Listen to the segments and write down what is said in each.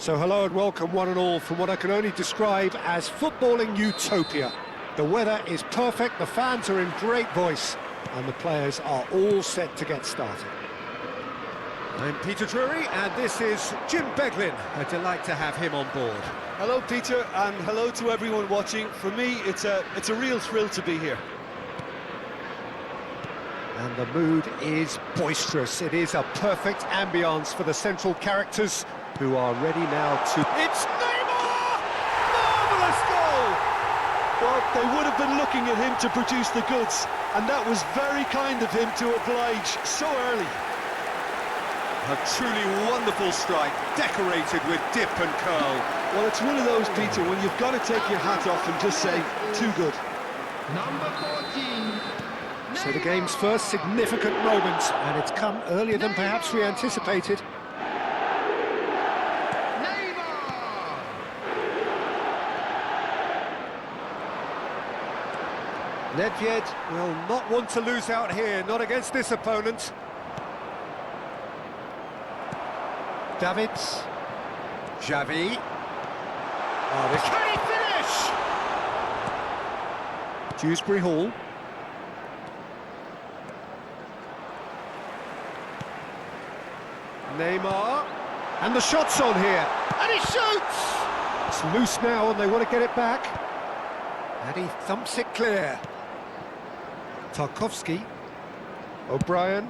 So hello and welcome one and all from what I can only describe as footballing utopia. The weather is perfect, the fans are in great voice, and the players are all set to get started. I'm Peter Drury, and this is Jim Beglin. A delight to have him on board. Hello Peter, and hello to everyone watching. For me, it's a real thrill to be here. And the mood is boisterous. It is a perfect ambience for the central characters who are ready now to... It's Neymar! Marvellous goal! Well, they would have been looking at him to produce the goods, and that was very kind of him to oblige so early. A truly wonderful strike, decorated with dip and curl. Well, it's one of those, Peter, when you've got to take your hat off and just say, too good. Number 14. So the game's first significant moment, and it's come earlier than perhaps we anticipated. Nedved will not want to lose out here, not against this opponent. Davids. Xavi. Oh, can he finish? Dewsbury Hall. Neymar. And the shot's on here. And he shoots! It's loose now and they want to get it back. And he thumps it clear. Tarkowski. O'Brien.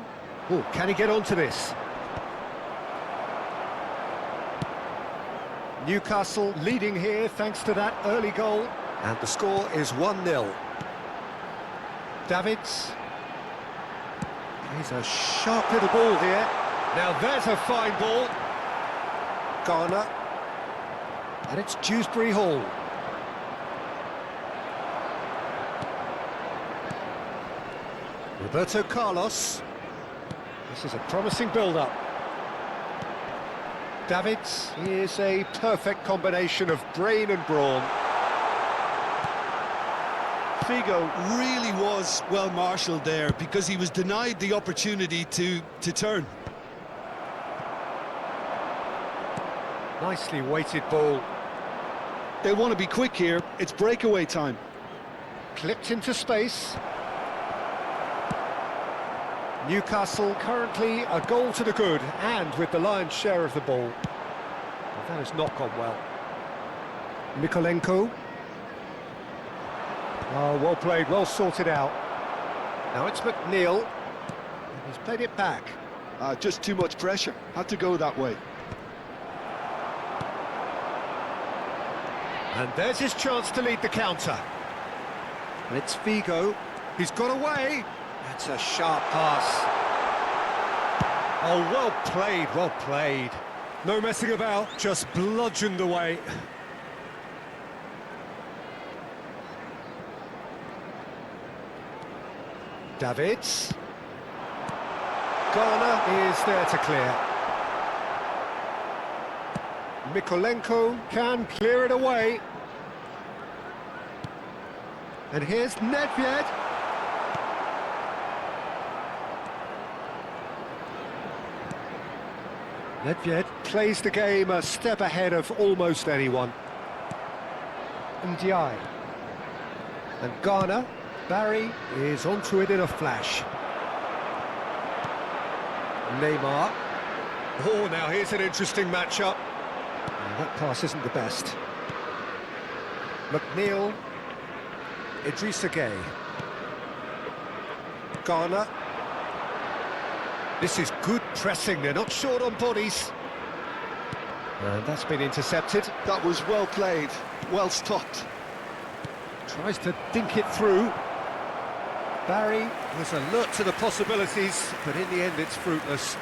Oh, can he get onto this? Newcastle leading here thanks to that early goal. And the score is 1-0. Davids. He's a sharp little ball here. Now there's a fine ball. Garner. And it's Dewsbury Hall. Roberto Carlos. This is a promising build-up. Davids is a perfect combination of brain and brawn. Figo really was well marshalled there because he was denied the opportunity to turn. Nicely weighted ball. They want to be quick here. It's breakaway time. Clipped into space. Newcastle currently a goal to the good, and with the lion's share of the ball. Well, that has not gone well. Mykolenko. Oh, well played, well sorted out. Now it's McNeil. And he's played it back. Just too much pressure. Had to go that way. And there's his chance to lead the counter. And it's Figo. He's got away. That's a sharp pass. Oh, well played, well played. No messing about, just bludgeoned away. Davids. Garner is there to clear. Mykolenko can clear it away. And here's Nedved. Nedved plays the game a step ahead of almost anyone. Ndiaye. And Garner. Barry is onto it in a flash. Neymar. Oh, now here's an interesting matchup. That pass isn't the best. McNeil. Idrissa Gueye. Garner. This is good pressing, they're not short on bodies. And that's been intercepted. That was well played, well stopped. Tries to dink it through. Barry was alert to the possibilities, but in the end it's fruitless.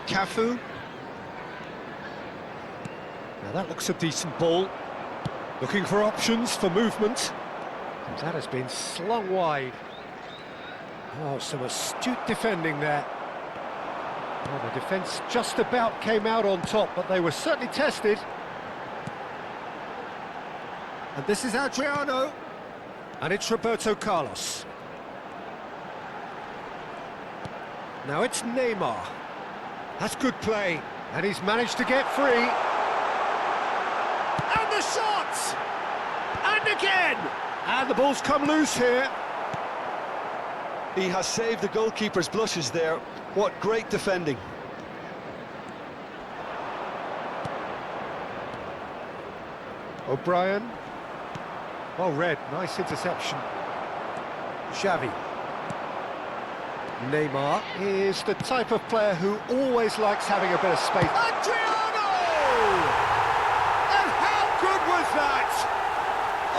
Cafu. Now that looks a decent ball. Looking for options for movement. And that has been slung wide. Oh, some astute defending there. Well, the defence just about came out on top, but they were certainly tested. And this is Adriano. And it's Roberto Carlos. Now it's Neymar. That's good play, and he's managed to get free. And the shot! And again! And the ball's come loose here. He has saved the goalkeeper's blushes there. What great defending. O'Brien. Well read, nice interception. Xavi. Neymar is the type of player who always likes having a bit of space. Adriano! And how good was that?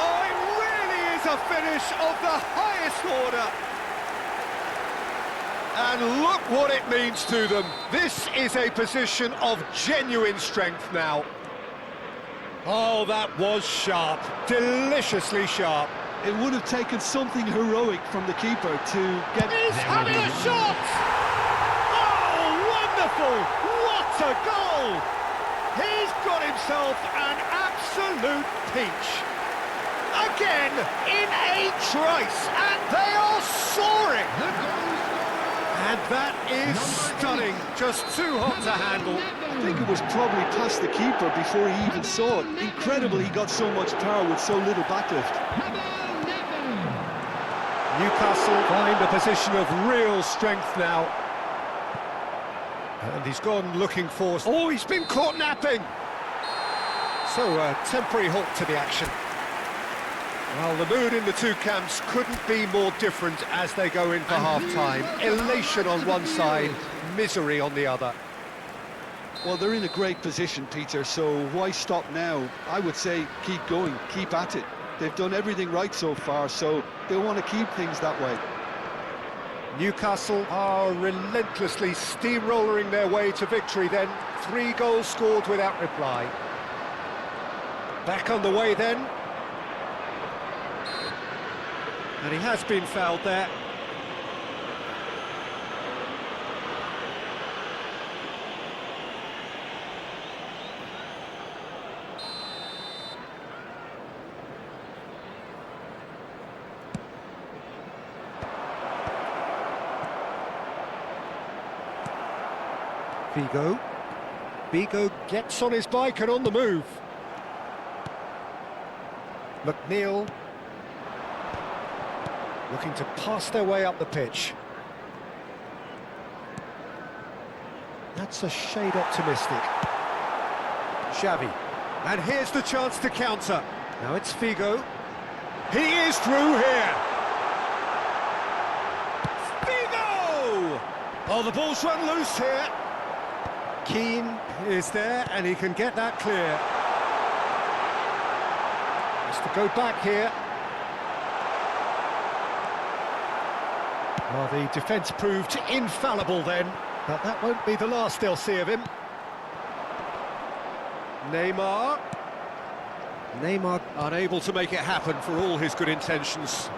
Oh, it really is a finish of the highest order. And look what it means to them. This is a position of genuine strength now. Oh, that was sharp. Deliciously sharp. It would have taken something heroic from the keeper to get... He's having a shot! Oh, wonderful! What a goal! He's got himself an absolute peach. Again, in a trice, and they are soaring! The goal scorer. And that is stunning, just too hot to handle. I think it was probably past the keeper before he even saw it. Incredible he got so much power with so little backlift. Newcastle find a position of real strength now. And he's gone looking for... Oh, he's been caught napping! So, a temporary halt to the action. Well, the mood in the two camps couldn't be more different as they go in for half-time. Elation on one side, misery on the other. Well, they're in a great position, Peter, so why stop now? I would say keep going, keep at it. They've done everything right so far, so they want to keep things that way. Newcastle are relentlessly steamrolling their way to victory then. 3 goals scored without reply. Back on the way then. And he has been fouled there. Vigo gets on his bike and on the move. McNeil looking to pass their way up the pitch. That's a shade optimistic. Xavi. And here's the chance to counter. Now it's Figo. He is through here. Figo! Oh, the ball's run loose here. Keane is there, and he can get that clear. Has to go back here. Well, the defence proved infallible then, but that won't be the last they'll see of him. Neymar unable to make it happen for all his good intentions.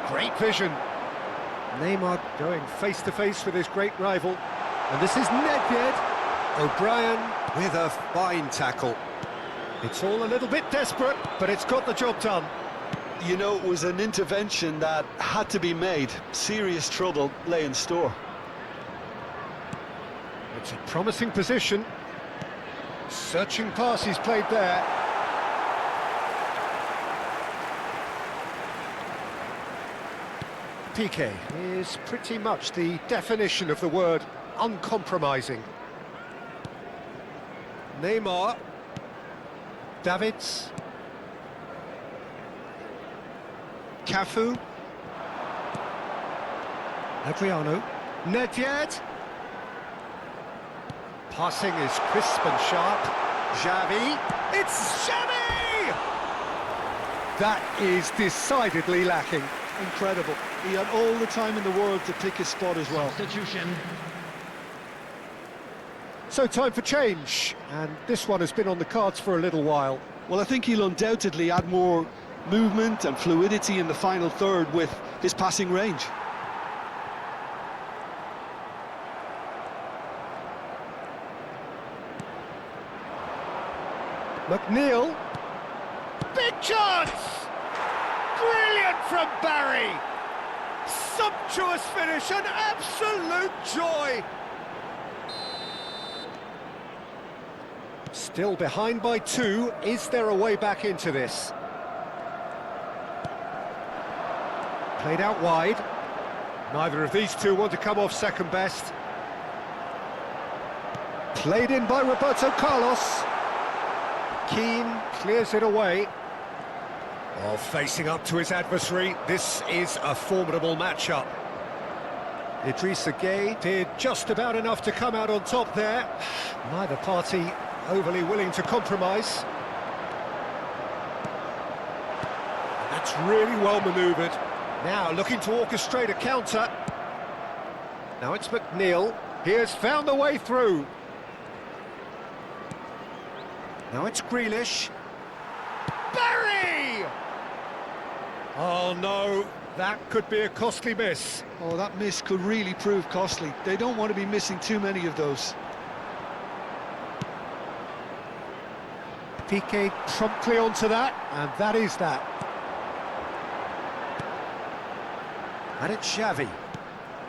Great vision. Neymar going face-to-face with his great rival. And this is Nedved. O'Brien with a fine tackle. It's all a little bit desperate, but it's got the job done. You know, it was an intervention that had to be made. Serious trouble lay in store. It's a promising position. Searching pass he's played there. Piqué is pretty much the definition of the word uncompromising. Neymar. Davids. Cafu. Adriano. Nedved. Passing is crisp and sharp. Xavi. It's Xavi! That is decidedly lacking. Incredible. He had all the time in the world to pick his spot as well. Substitution. So time for change, and this one has been on the cards for a little while. Well, I think he'll undoubtedly add more movement and fluidity in the final third with his passing range. McNeil. Big chance! Brilliant from Barry! Sumptuous finish, an absolute joy! Still behind by 2, is there a way back into this? Played out wide. Neither of these two want to come off second best. Played in by Roberto Carlos. Keane clears it away. Oh, facing up to his adversary, this is a formidable matchup. Idrissa Gueye did just about enough to come out on top there. Neither party overly willing to compromise. That's really well manoeuvred. Now looking to orchestrate a counter. Now it's McNeil. He has found the way through. Now it's Grealish. Barry! Oh no, that could be a costly miss. Oh, that miss could really prove costly. They don't want to be missing too many of those. Piqué promptly onto that, and that is that. And it's Xavi.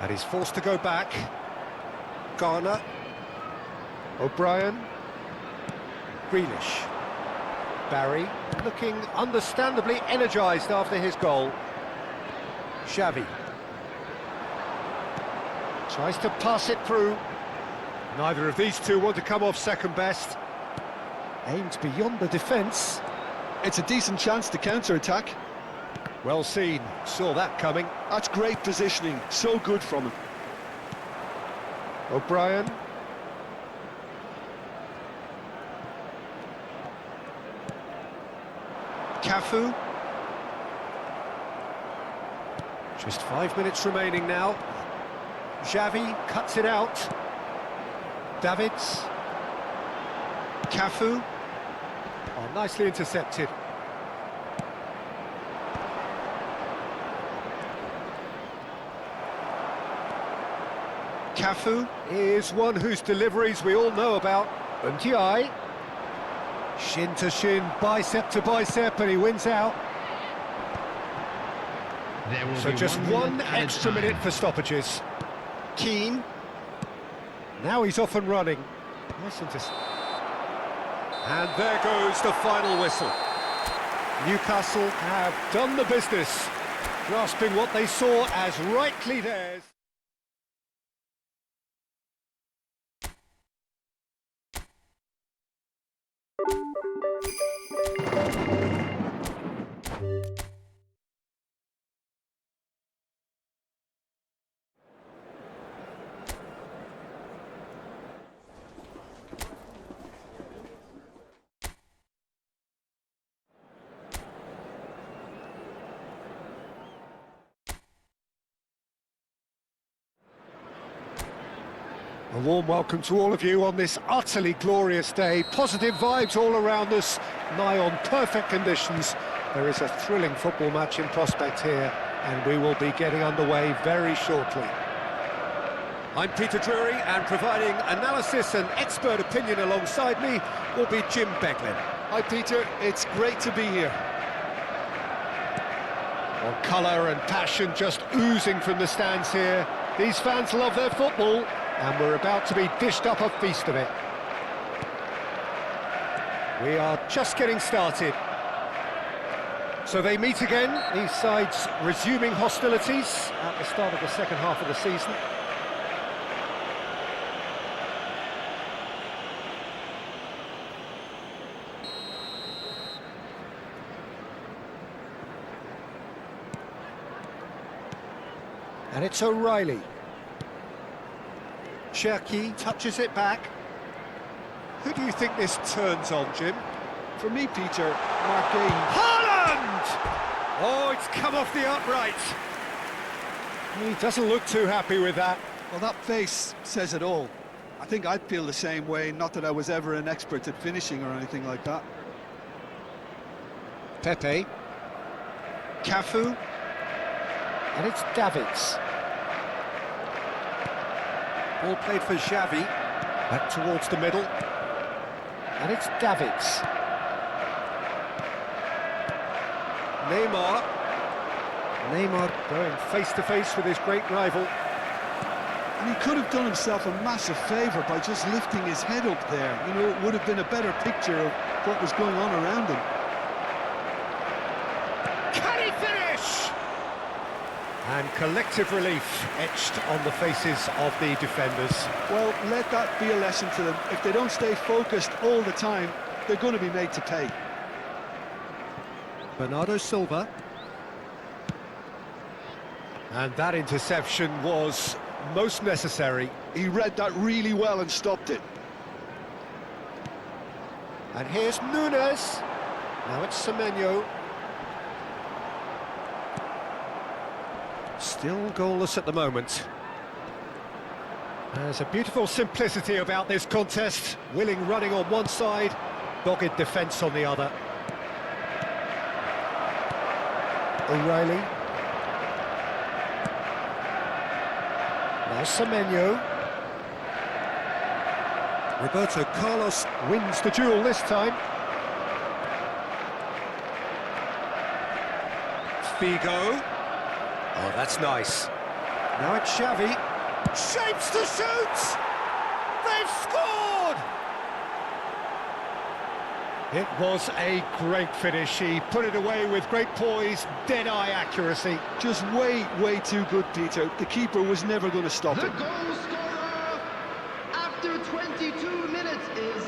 And he's forced to go back. Garner. O'Brien. Grealish. Barry, looking understandably energised after his goal. Xavi. Tries to pass it through. Neither of these two want to come off second best. Aimed beyond the defence. It's a decent chance to counter-attack. Well seen, saw that coming. That's great positioning, so good from him. O'Brien. Cafu. Just 5 minutes remaining now. Xavi cuts it out. Davids. Cafu. Oh, nicely intercepted. Cafu is one whose deliveries we all know about. Ndiaye. Shin to shin, bicep to bicep, and he wins out. So just one extra minute for stoppages. Keane. Now he's off and running. Nice and there goes the final whistle. Newcastle have done the business, grasping what they saw as rightly theirs. A warm welcome to all of you on this utterly glorious day. Positive vibes all around us, nigh on perfect conditions. There is a thrilling football match in prospect here, and we will be getting underway very shortly. I'm Peter Drury, and providing analysis and expert opinion alongside me will be Jim Beglin. Hi Peter, it's great to be here. Well, colour and passion just oozing from the stands here. These fans love their football, and we're about to be dished up a feast of it. We are just getting started. So they meet again, these sides resuming hostilities at the start of the second half of the season. And it's O'Reilly. Cherki touches it back. Who do you think this turns on, Jim? For me, Peter, Mark Gay. Haaland! Oh, it's come off the upright. He doesn't look too happy with that. Well, that face says it all. I think I'd feel the same way, not that I was ever an expert at finishing or anything like that. Pepe. Cafu. And it's Davids. Ball played for Xavi. Back towards the middle. And it's Davids. Neymar. Neymar going face to face with his great rival. And he could have done himself a massive favour by just lifting his head up there. You know, it would have been a better picture of what was going on around him. Can he finish? And collective relief etched on the faces of the defenders. Well, let that be a lesson to them. If they don't stay focused all the time, they're going to be made to pay. Bernardo Silva. And that interception was most necessary. He read that really well and stopped it. And here's Nunes. Now it's Semenyo. Still goalless at the moment. There's a beautiful simplicity about this contest. Willing running on one side, dogged defence on the other. O'Reilly. Now Semenyo. Roberto Carlos wins the duel this time. Figo. Oh, that's nice. Now it's Xavi. Shapes to shoot! They've scored! It was a great finish. He put it away with great poise, dead-eye accuracy. Just way too good, Peter. The keeper was never going to stop The it. goal scorer after 22 minutes is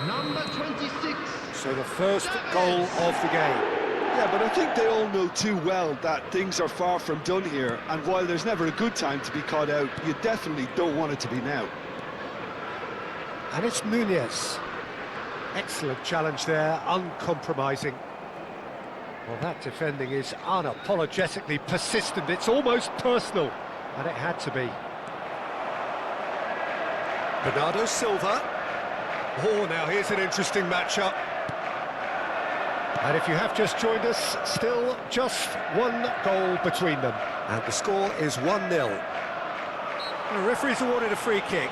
number 26. So the first goal of the game. Yeah, but I think they all know too well that things are far from done here, and while there's never a good time to be caught out, you definitely don't want it to be now. And it's Nunez. Excellent challenge there, uncompromising. Well, that defending is unapologetically persistent. It's almost personal, and it had to be. Bernardo Silva. Oh, now here's an interesting matchup. And if you have just joined us, still just one goal between them. And the score is 1-0. The referee's awarded a free kick.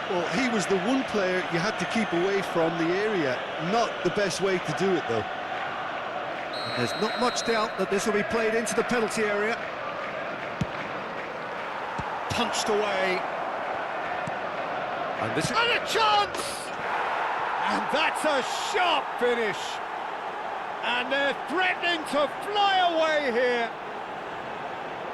Well, he was the one player you had to keep away from the area. Not the best way to do it, though. And there's not much doubt that this will be played into the penalty area. Punched away. And this is a chance! And that's a sharp finish. And they're threatening to fly away here.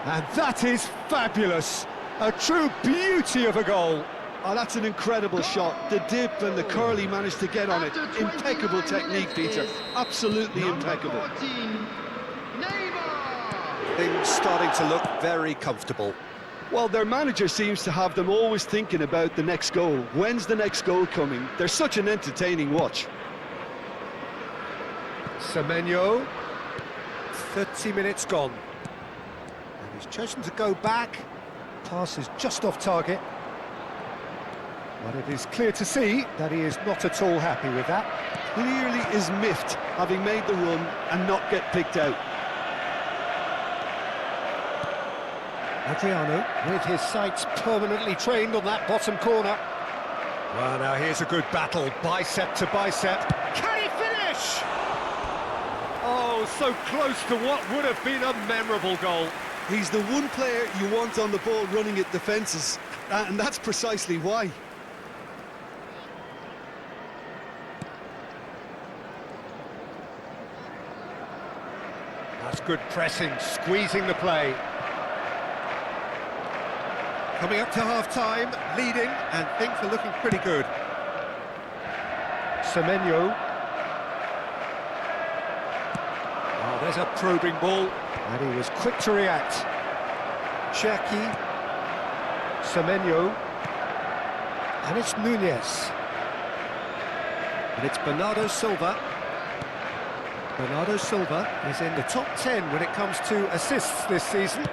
And that is fabulous. A true beauty of a goal. Oh, that's an incredible shot. The dip and the curl he managed to get on it. Impeccable technique, Peter. Absolutely impeccable. 14, Neymar. Things starting to look very comfortable. Well, their manager seems to have them always thinking about the next goal. When's the next goal coming? They're such an entertaining watch. Semenyo. 30 minutes gone. And he's chosen to go back. Pass is just off target. But it is clear to see that he is not at all happy with that. Clearly is miffed, having made the run and not get picked out. Adriano, with his sights permanently trained on that bottom corner. Well, now here's a good battle, bicep to bicep. Can he finish? Oh, so close to what would have been a memorable goal. He's the one player you want on the ball running at defences, and that's precisely why. That's good pressing, squeezing the play. Coming up to half-time, leading, and things are looking pretty good. Semenyo. Oh, there's a probing ball, and he was quick to react. Cherki. Semenyo. And it's Nunez. And it's Bernardo Silva. Bernardo Silva is in the top 10 when it comes to assists this season.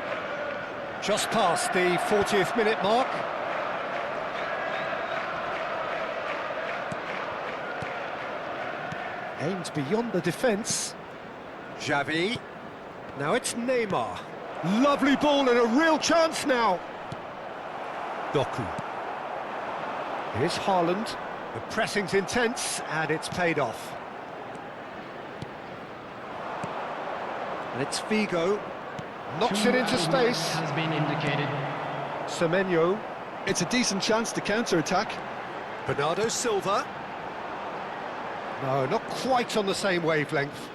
Just past the 40th minute mark. Aimed beyond the defence. Xavi. Now it's Neymar. Lovely ball and a real chance now. Doku. Here's Haaland. The pressing's intense and it's paid off. And it's Figo. Knocks it into space. Has been indicated. Semenyo. It's a decent chance to counter-attack. Bernardo Silva. No, not quite on the same wavelength.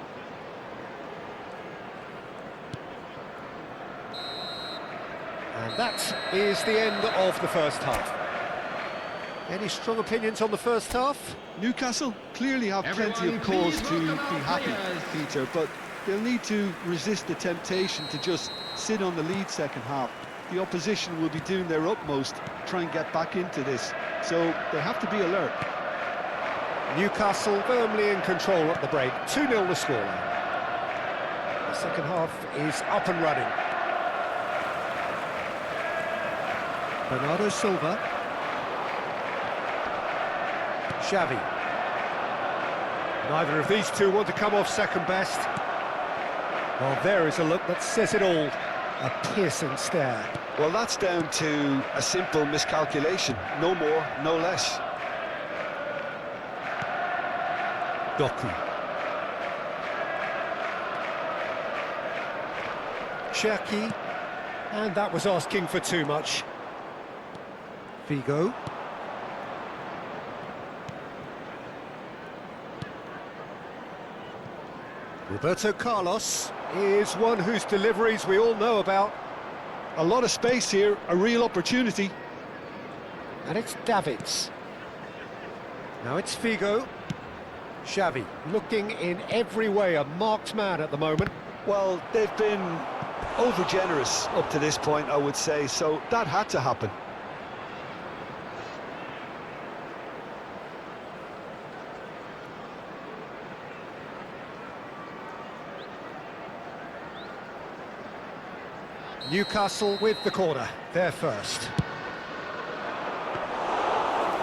And that is the end of the first half. Any strong opinions on the first half? Newcastle clearly have plenty of cause to be happy, Peter, but they'll need to resist the temptation to just sit on the lead second half. The opposition will be doing their utmost to try and get back into this, so they have to be alert. Newcastle firmly in control at the break, 2-0 the scoreline. The second half is up and running. Bernardo Silva. Xavi. Neither of these two want to come off second best. Well, there is a look that says it all. A piercing stare. Well, that's down to a simple miscalculation. No more, no less. Doku. Cherki. And that was asking for too much. Figo. Roberto Carlos is one whose deliveries we all know about. A lot of space here, a real opportunity. And it's Davids. Now it's Figo. Xavi, looking in every way a marked man at the moment. Well, they've been over-generous up to this point, I would say, so that had to happen. Newcastle with the corner, they're first.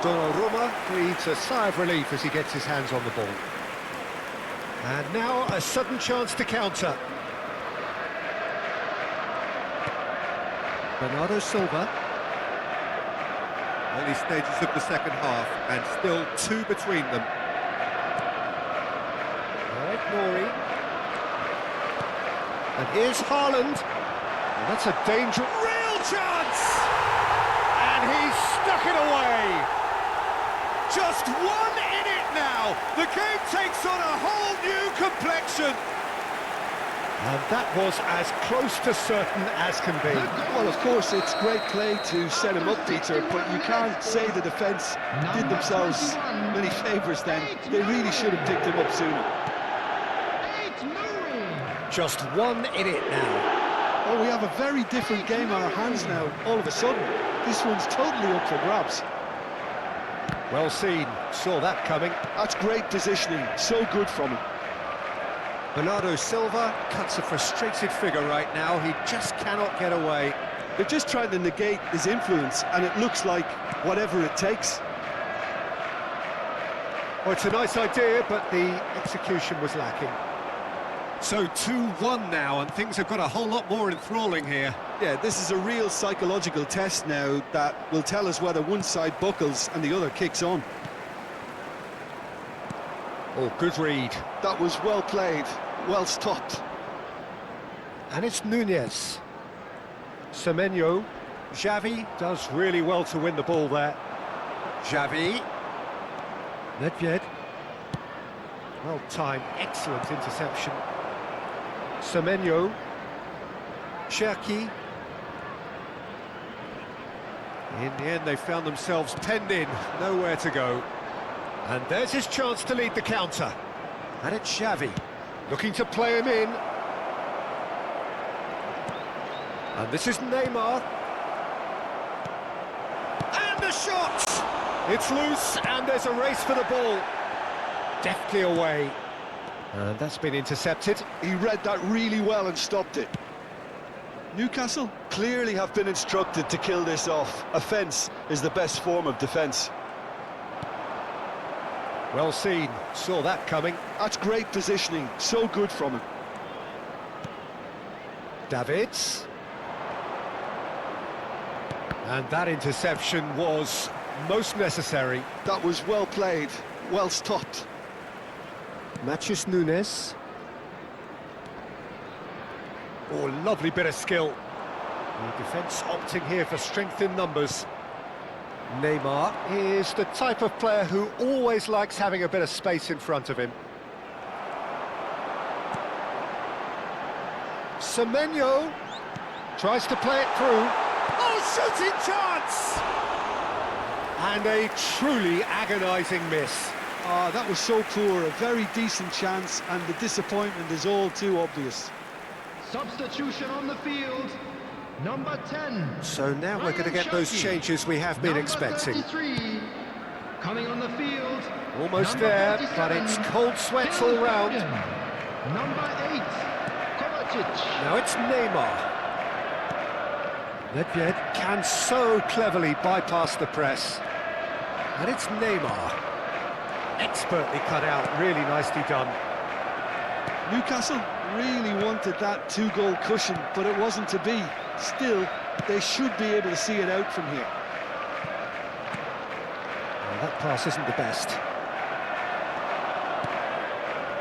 Donnarumma breathes a sigh of relief as he gets his hands on the ball. And now a sudden chance to counter. Bernardo Silva. Early stages of the second half, and still two between them. Eric Nori. And here's Haaland. And that's a dangerous... Real chance! And he's stuck it away! Just one in it now! The game takes on a whole new complexion! And that was as close to certain as can be. Well, of course, it's great play to set him up, Peter, but you can't say the defence did themselves many favours then. They really should have picked him up sooner. Just one in it now. Oh, we have a very different game on our hands now, all of a sudden. This one's totally up for grabs. Well seen, saw that coming. That's great positioning, so good from him. Bernardo Silva cuts a frustrated figure right now, he just cannot get away. They're just trying to negate his influence, and it looks like whatever it takes. Well, it's a nice idea, but the execution was lacking. So 2-1 now, and things have got a whole lot more enthralling here. Yeah, this is a real psychological test now that will tell us whether one side buckles and the other kicks on. Oh, good read. That was well played, well stopped. And it's Nunez. Semenyo. Xavi does really well to win the ball there. Xavi. Nedved. Well timed, excellent interception. Semenyo. Cherki. In the end, they found themselves penned in, nowhere to go. And there's his chance to lead the counter. And it's Xavi, looking to play him in. And this is Neymar. And the shot! It's loose, and there's a race for the ball. Deftly away. And that's been intercepted. He read that really well and stopped it. Newcastle clearly have been instructed to kill this off. Offence is the best form of defence. Well seen, saw that coming. That's great positioning, so good from him. Davids. And that interception was most necessary. That was well played, well stopped. Matheus Nunes. Oh, lovely bit of skill. The defence opting here for strength in numbers. Neymar is the type of player who always likes having a bit of space in front of him. Semenyo tries to play it through. Oh, shooting chance! And a truly agonising miss. Ah, that was so poor, a very decent chance, and the disappointment is all too obvious. Substitution on the field, number 10. So now we're going to get those changes we have been expecting. 33, coming on the field. Almost number there, 47, but it's cold sweats Phil all round. Foden. Number 8, Kovacic. Now it's Neymar. Nedved can so cleverly bypass the press. And it's Neymar. Expertly cut out, really nicely done. Newcastle really wanted that two-goal cushion, but it wasn't to be. Still, they should be able to see it out from here. Well, that pass isn't the best.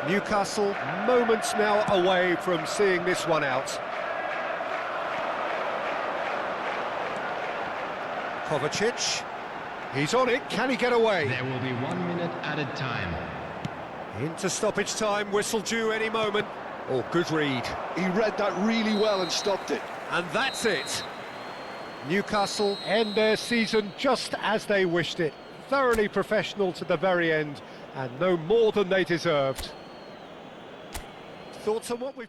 Newcastle moments now away from seeing this one out. Kovacic, he's on it, can he get away? There will be 1 minute added time. Into stoppage time, whistle due any moment. Oh, good read. He read that really well and stopped it. And that's it. Newcastle end their season just as they wished it. Thoroughly professional to the very end, and no more than they deserved. Thoughts on what we've...